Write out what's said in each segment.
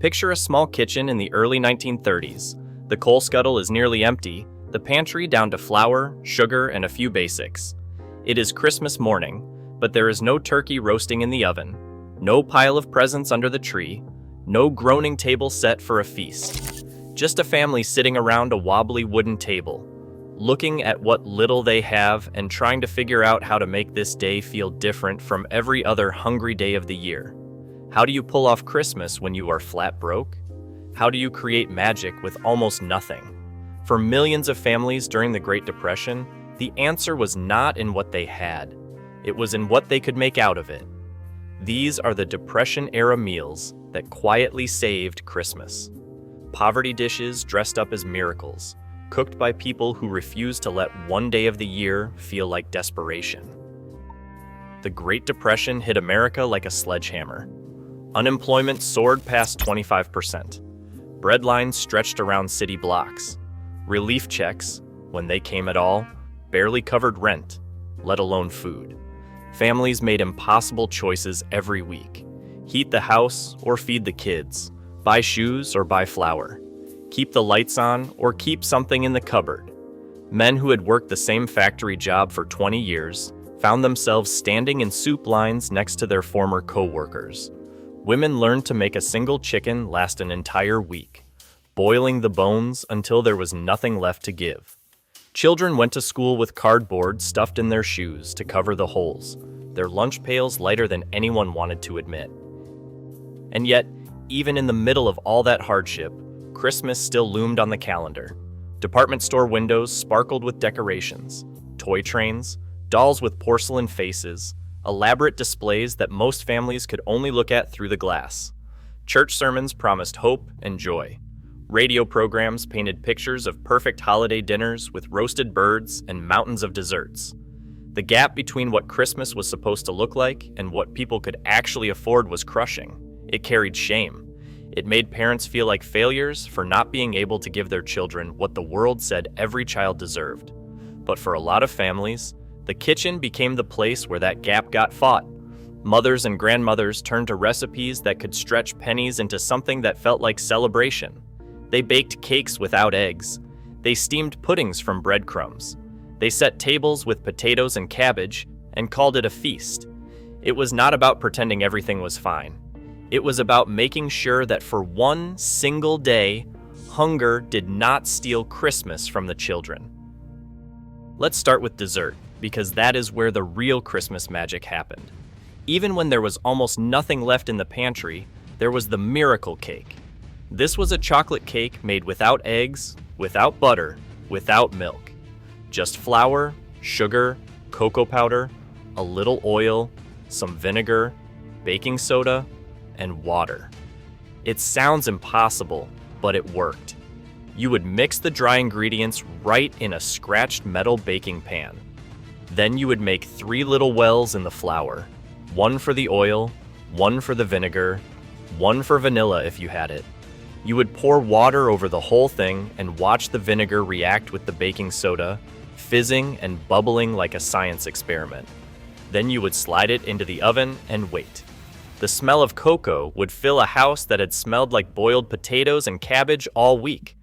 Picture a small kitchen in the early 1930s. The coal scuttle is nearly empty, the pantry down to flour, sugar, and a few basics. It is Christmas morning, but there is no turkey roasting in the oven, no pile of presents under the tree, no groaning table set for a feast. Just a family sitting around a wobbly wooden table, looking at what little they have and trying to figure out how to make this day feel different from every other hungry day of the year. How do you pull off Christmas when you are flat broke? How do you create magic with almost nothing? For millions of families during the Great Depression, the answer was not in what they had. It was in what they could make out of it. These are the Depression-era meals that quietly saved Christmas. Poverty dishes dressed up as miracles, cooked by people who refused to let one day of the year feel like desperation. The Great Depression hit America like a sledgehammer. Unemployment soared past 25%. Bread lines stretched around city blocks. Relief checks, when they came at all, barely covered rent, let alone food. Families made impossible choices every week. Heat the house or feed the kids. Buy shoes or buy flour. Keep the lights on or keep something in the cupboard. Men who had worked the same factory job for 20 years found themselves standing in soup lines next to their former co-workers. Women learned to make a single chicken last an entire week, boiling the bones until there was nothing left to give. Children went to school with cardboard stuffed in their shoes to cover the holes, their lunch pails lighter than anyone wanted to admit. And yet, even in the middle of all that hardship, Christmas still loomed on the calendar. Department store windows sparkled with decorations, toy trains, dolls with porcelain faces, elaborate displays that most families could only look at through the glass. Church sermons promised hope and joy. Radio programs painted pictures of perfect holiday dinners with roasted birds and mountains of desserts. The gap between what Christmas was supposed to look like and what people could actually afford was crushing. It carried shame. It made parents feel like failures for not being able to give their children what the world said every child deserved. But for a lot of families, the kitchen became the place where that gap got fought. Mothers and grandmothers turned to recipes that could stretch pennies into something that felt like celebration. They baked cakes without eggs. They steamed puddings from breadcrumbs. They set tables with potatoes and cabbage and called it a feast. It was not about pretending everything was fine. It was about making sure that for one single day, hunger did not steal Christmas from the children. Let's start with dessert, because that is where the real Christmas magic happened. Even when there was almost nothing left in the pantry, there was the miracle cake. This was a chocolate cake made without eggs, without butter, without milk. Just flour, sugar, cocoa powder, a little oil, some vinegar, baking soda, and water. It sounds impossible, but it worked. You would mix the dry ingredients right in a scratched metal baking pan. Then you would make 3 little wells in the flour, 1 for the oil, 1 for the vinegar, 1 for vanilla if you had it. You would pour water over the whole thing and watch the vinegar react with the baking soda, fizzing and bubbling like a science experiment. Then you would slide it into the oven and wait. The smell of cocoa would fill a house that had smelled like boiled potatoes and cabbage all week.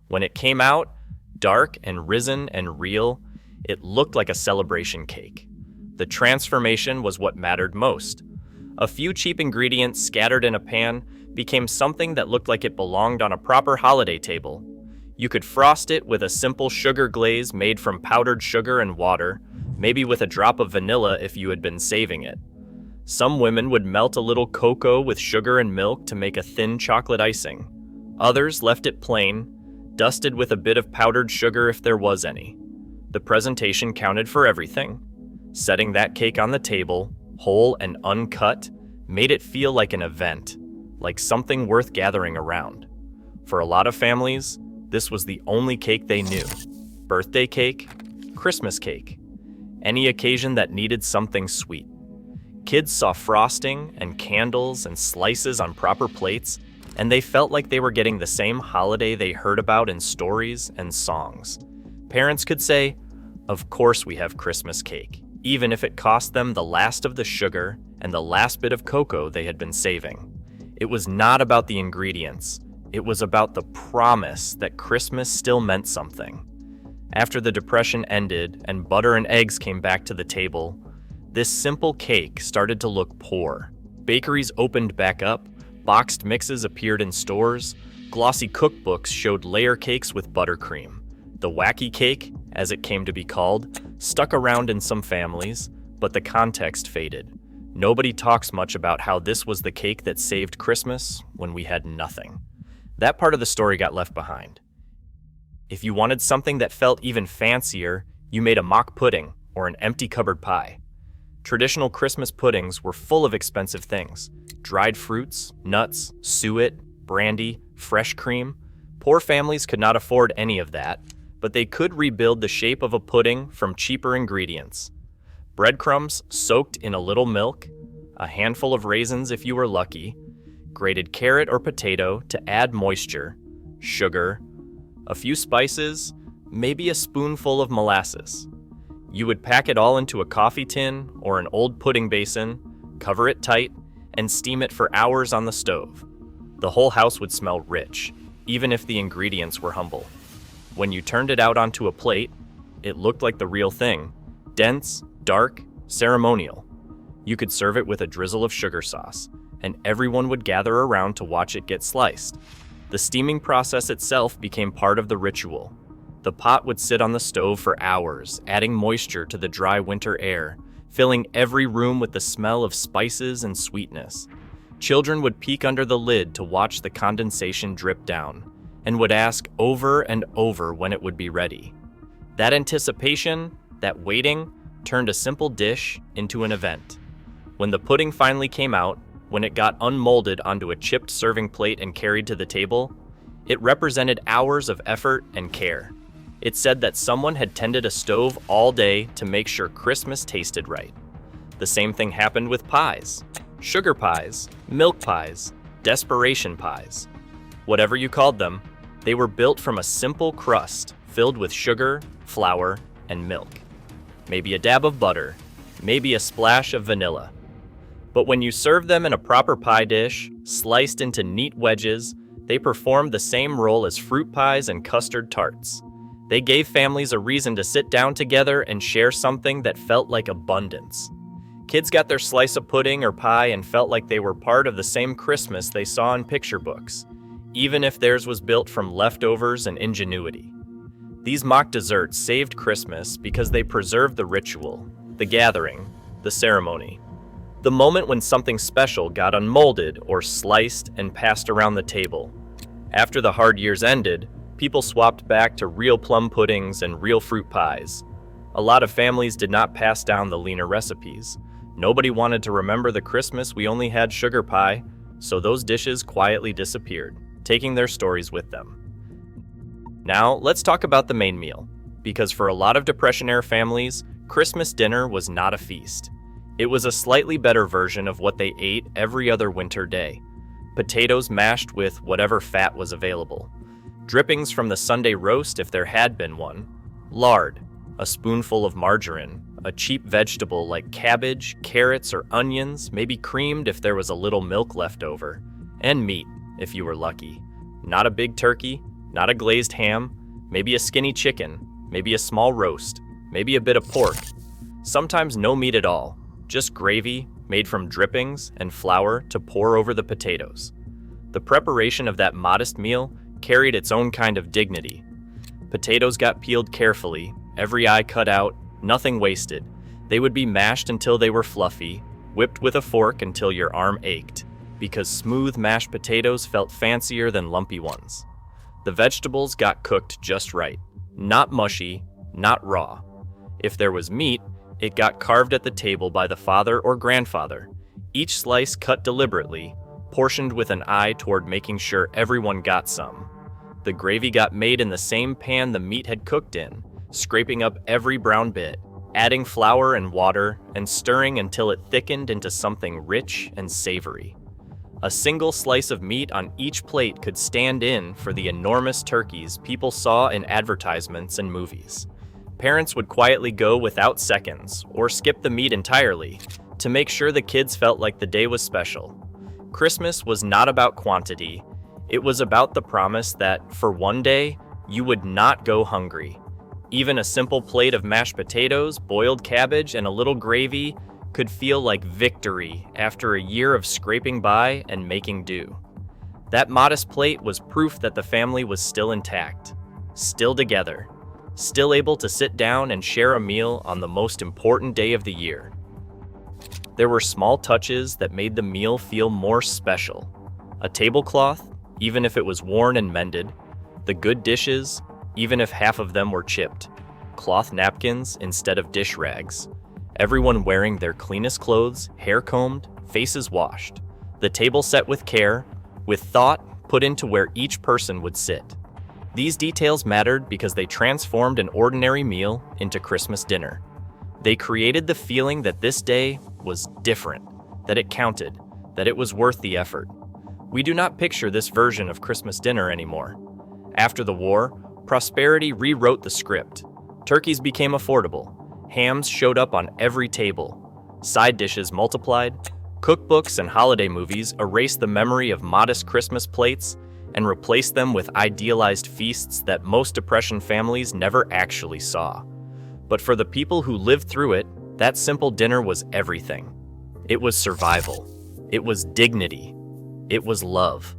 When it came out, dark and risen and real, it looked like a celebration cake. The transformation was what mattered most. A few cheap ingredients scattered in a pan became something that looked like it belonged on a proper holiday table. You could frost it with a simple sugar glaze made from powdered sugar and water, maybe with a drop of vanilla if you had been saving it. Some women would melt a little cocoa with sugar and milk to make a thin chocolate icing. Others left it plain, dusted with a bit of powdered sugar if there was any. The presentation counted for everything. Setting that cake on the table, whole and uncut, made it feel like an event, like something worth gathering around. For a lot of families, this was the only cake they knew. Birthday cake, Christmas cake, any occasion that needed something sweet. Kids saw frosting and candles and slices on proper plates, and they felt like they were getting the same holiday they heard about in stories and songs. Parents could say, "Of course we have Christmas cake," even if it cost them the last of the sugar and the last bit of cocoa they had been saving. It was not about the ingredients. It was about the promise that Christmas still meant something. After the Depression ended and butter and eggs came back to the table, this simple cake started to look poor. Bakeries opened back up, boxed mixes appeared in stores, glossy cookbooks showed layer cakes with buttercream. The wacky cake, as it came to be called, stuck around in some families, but the context faded. Nobody talks much about how this was the cake that saved Christmas when we had nothing. That part of the story got left behind. If you wanted something that felt even fancier, you made a mock pudding or an empty cupboard pie. Traditional Christmas puddings were full of expensive things: dried fruits, nuts, suet, brandy, fresh cream. Poor families could not afford any of that, but they could rebuild the shape of a pudding from cheaper ingredients. Breadcrumbs soaked in a little milk, a handful of raisins if you were lucky, grated carrot or potato to add moisture, sugar, a few spices, maybe a spoonful of molasses. You would pack it all into a coffee tin or an old pudding basin, cover it tight, and steam it for hours on the stove. The whole house would smell rich, even if the ingredients were humble. When you turned it out onto a plate, it looked like the real thing: dense, dark, ceremonial. You could serve it with a drizzle of sugar sauce, and everyone would gather around to watch it get sliced. The steaming process itself became part of the ritual. The pot would sit on the stove for hours, adding moisture to the dry winter air, filling every room with the smell of spices and sweetness. Children would peek under the lid to watch the condensation drip down, and would ask over and over when it would be ready. That anticipation, that waiting, turned a simple dish into an event. When the pudding finally came out, when it got unmolded onto a chipped serving plate and carried to the table, it represented hours of effort and care. It said that someone had tended a stove all day to make sure Christmas tasted right. The same thing happened with pies. Sugar pies, milk pies, desperation pies. Whatever you called them, they were built from a simple crust filled with sugar, flour, and milk. Maybe a dab of butter, maybe a splash of vanilla. But when you served them in a proper pie dish, sliced into neat wedges, they performed the same role as fruit pies and custard tarts. They gave families a reason to sit down together and share something that felt like abundance. Kids got their slice of pudding or pie and felt like they were part of the same Christmas they saw in picture books, even if theirs was built from leftovers and ingenuity. These mock desserts saved Christmas because they preserved the ritual, the gathering, the ceremony. The moment when something special got unmolded or sliced and passed around the table. After the hard years ended, people swapped back to real plum puddings and real fruit pies. A lot of families did not pass down the leaner recipes. Nobody wanted to remember the Christmas we only had sugar pie, so those dishes quietly disappeared, taking their stories with them. Now, let's talk about the main meal, because for a lot of Depression-era families, Christmas dinner was not a feast. It was a slightly better version of what they ate every other winter day. Potatoes mashed with whatever fat was available. Drippings from the Sunday roast if there had been one. Lard, a spoonful of margarine, a cheap vegetable like cabbage, carrots, or onions, maybe creamed if there was a little milk left over. And meat, if you were lucky. Not a big turkey, not a glazed ham, maybe a skinny chicken, maybe a small roast, maybe a bit of pork. Sometimes no meat at all. Just gravy made from drippings and flour to pour over the potatoes. The preparation of that modest meal carried its own kind of dignity. Potatoes got peeled carefully, every eye cut out, nothing wasted. They would be mashed until they were fluffy, whipped with a fork until your arm ached, because smooth mashed potatoes felt fancier than lumpy ones. The vegetables got cooked just right, not mushy, not raw. If there was meat, it got carved at the table by the father or grandfather, each slice cut deliberately, portioned with an eye toward making sure everyone got some. The gravy got made in the same pan the meat had cooked in, scraping up every brown bit, adding flour and water, and stirring until it thickened into something rich and savory. A single slice of meat on each plate could stand in for the enormous turkeys people saw in advertisements and movies. Parents would quietly go without seconds, or skip the meat entirely, to make sure the kids felt like the day was special. Christmas was not about quantity. It was about the promise that, for one day, you would not go hungry. Even a simple plate of mashed potatoes, boiled cabbage, and a little gravy could feel like victory after a year of scraping by and making do. That modest plate was proof that the family was still intact, still together, still able to sit down and share a meal on the most important day of the year. There were small touches that made the meal feel more special. A tablecloth, even if it was worn and mended, the good dishes, even if half of them were chipped, cloth napkins instead of dish rags, everyone wearing their cleanest clothes, hair combed, faces washed, the table set with care, with thought put into where each person would sit. These details mattered because they transformed an ordinary meal into Christmas dinner. They created the feeling that this day was different, that it counted, that it was worth the effort. We do not picture this version of Christmas dinner anymore. After the war, prosperity rewrote the script. Turkeys became affordable. Hams showed up on every table. Side dishes multiplied. Cookbooks and holiday movies erased the memory of modest Christmas plates and replaced them with idealized feasts that most Depression families never actually saw. But for the people who lived through it, that simple dinner was everything. It was survival. It was dignity. It was love.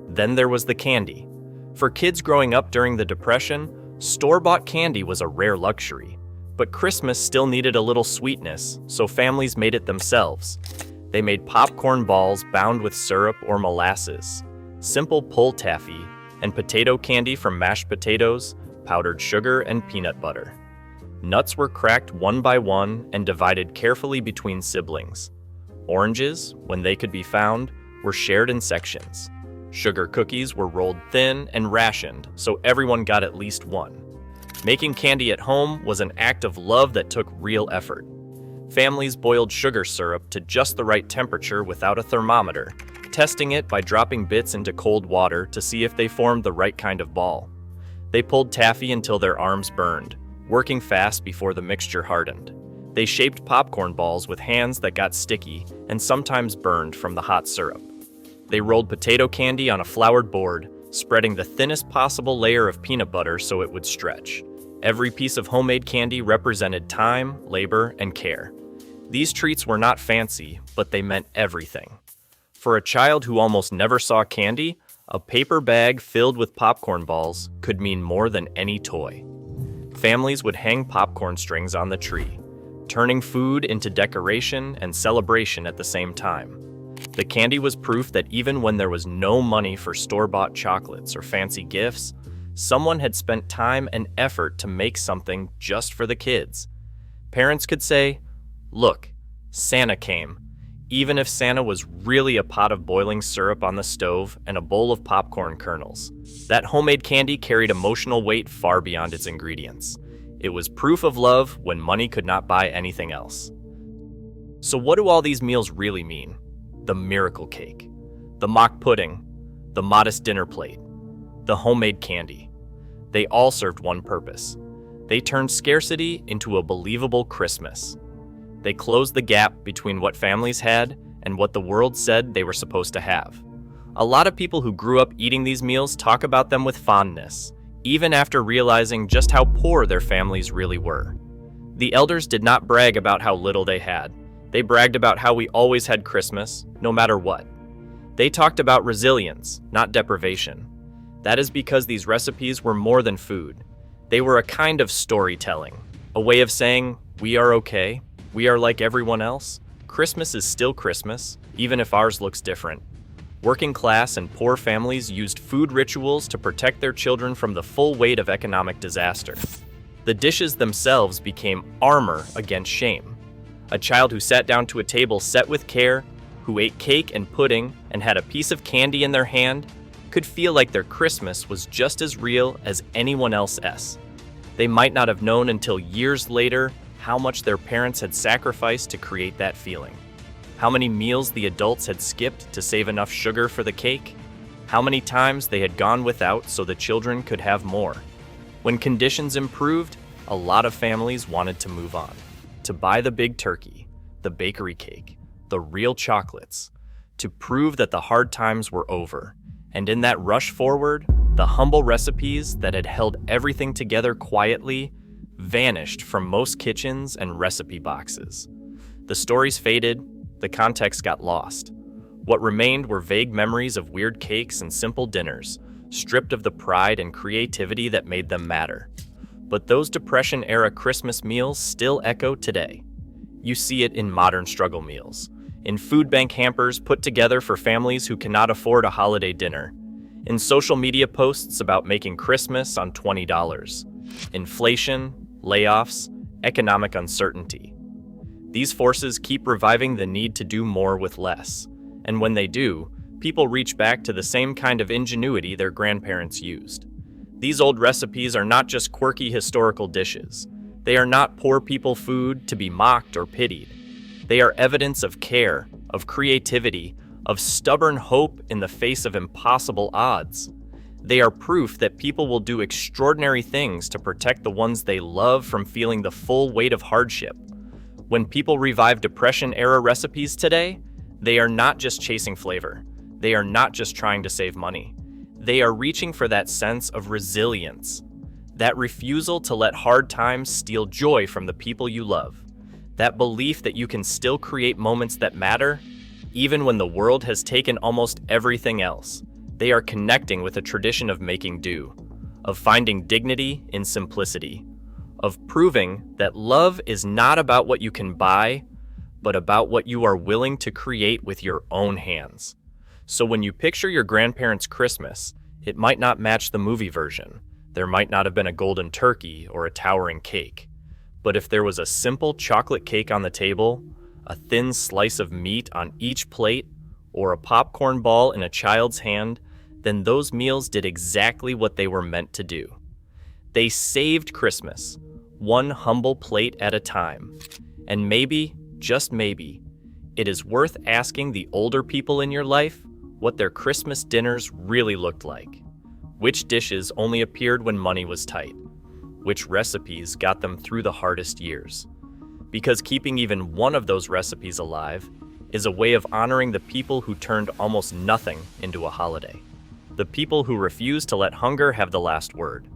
Then there was the candy. For kids growing up during the Depression, store-bought candy was a rare luxury. But Christmas still needed a little sweetness, so families made it themselves. They made popcorn balls bound with syrup or molasses, simple pull taffy, and potato candy from mashed potatoes, powdered sugar, and peanut butter. Nuts were cracked one by one and divided carefully between siblings. Oranges, when they could be found, were shared in sections. Sugar cookies were rolled thin and rationed, so everyone got at least one. Making candy at home was an act of love that took real effort. Families boiled sugar syrup to just the right temperature without a thermometer, testing it by dropping bits into cold water to see if they formed the right kind of ball. They pulled taffy until their arms burned, working fast before the mixture hardened. They shaped popcorn balls with hands that got sticky and sometimes burned from the hot syrup. They rolled potato candy on a floured board, spreading the thinnest possible layer of peanut butter so it would stretch. Every piece of homemade candy represented time, labor, and care. These treats were not fancy, but they meant everything. For a child who almost never saw candy, a paper bag filled with popcorn balls could mean more than any toy. Families would hang popcorn strings on the tree, turning food into decoration and celebration at the same time. The candy was proof that even when there was no money for store-bought chocolates or fancy gifts, someone had spent time and effort to make something just for the kids. Parents could say, "Look, Santa came," even if Santa was really a pot of boiling syrup on the stove and a bowl of popcorn kernels. That homemade candy carried emotional weight far beyond its ingredients. It was proof of love when money could not buy anything else. So what do all these meals really mean? The miracle cake, the mock pudding, the modest dinner plate, the homemade candy. They all served one purpose. They turned scarcity into a believable Christmas. They closed the gap between what families had and what the world said they were supposed to have. A lot of people who grew up eating these meals talk about them with fondness, even after realizing just how poor their families really were. The elders did not brag about how little they had. They bragged about how we always had Christmas, no matter what. They talked about resilience, not deprivation. That is because these recipes were more than food. They were a kind of storytelling, a way of saying, we are okay, we are like everyone else. Christmas is still Christmas, even if ours looks different. Working class and poor families used food rituals to protect their children from the full weight of economic disaster. The dishes themselves became armor against shame. A child who sat down to a table set with care, who ate cake and pudding and had a piece of candy in their hand, could feel like their Christmas was just as real as anyone else's. They might not have known until years later how much their parents had sacrificed to create that feeling. How many meals the adults had skipped to save enough sugar for the cake. How many times they had gone without so the children could have more. When conditions improved, a lot of families wanted to move on, to buy the big turkey, the bakery cake, the real chocolates, to prove that the hard times were over. And in that rush forward, the humble recipes that had held everything together quietly vanished from most kitchens and recipe boxes. The stories faded, the context got lost. What remained were vague memories of weird cakes and simple dinners, stripped of the pride and creativity that made them matter. But those Depression-era Christmas meals still echo today. You see it in modern struggle meals, in food bank hampers put together for families who cannot afford a holiday dinner, in social media posts about making Christmas on $20, inflation, layoffs, economic uncertainty. These forces keep reviving the need to do more with less, and when they do, people reach back to the same kind of ingenuity their grandparents used. These old recipes are not just quirky historical dishes. They are not poor people food to be mocked or pitied. They are evidence of care, of creativity, of stubborn hope in the face of impossible odds. They are proof that people will do extraordinary things to protect the ones they love from feeling the full weight of hardship. When people revive Depression-era recipes today, they are not just chasing flavor. They are not just trying to save money. They are reaching for that sense of resilience, that refusal to let hard times steal joy from the people you love, that belief that you can still create moments that matter, even when the world has taken almost everything else. They are connecting with a tradition of making do, of finding dignity in simplicity, of proving that love is not about what you can buy, but about what you are willing to create with your own hands. So when you picture your grandparents' Christmas, it might not match the movie version. There might not have been a golden turkey or a towering cake. But if there was a simple chocolate cake on the table, a thin slice of meat on each plate, or a popcorn ball in a child's hand, then those meals did exactly what they were meant to do. They saved Christmas, one humble plate at a time. And maybe, just maybe, it is worth asking the older people in your life what their Christmas dinners really looked like. Which dishes only appeared when money was tight? Which recipes got them through the hardest years? Because keeping even one of those recipes alive is a way of honoring the people who turned almost nothing into a holiday. The people who refuse to let hunger have the last word.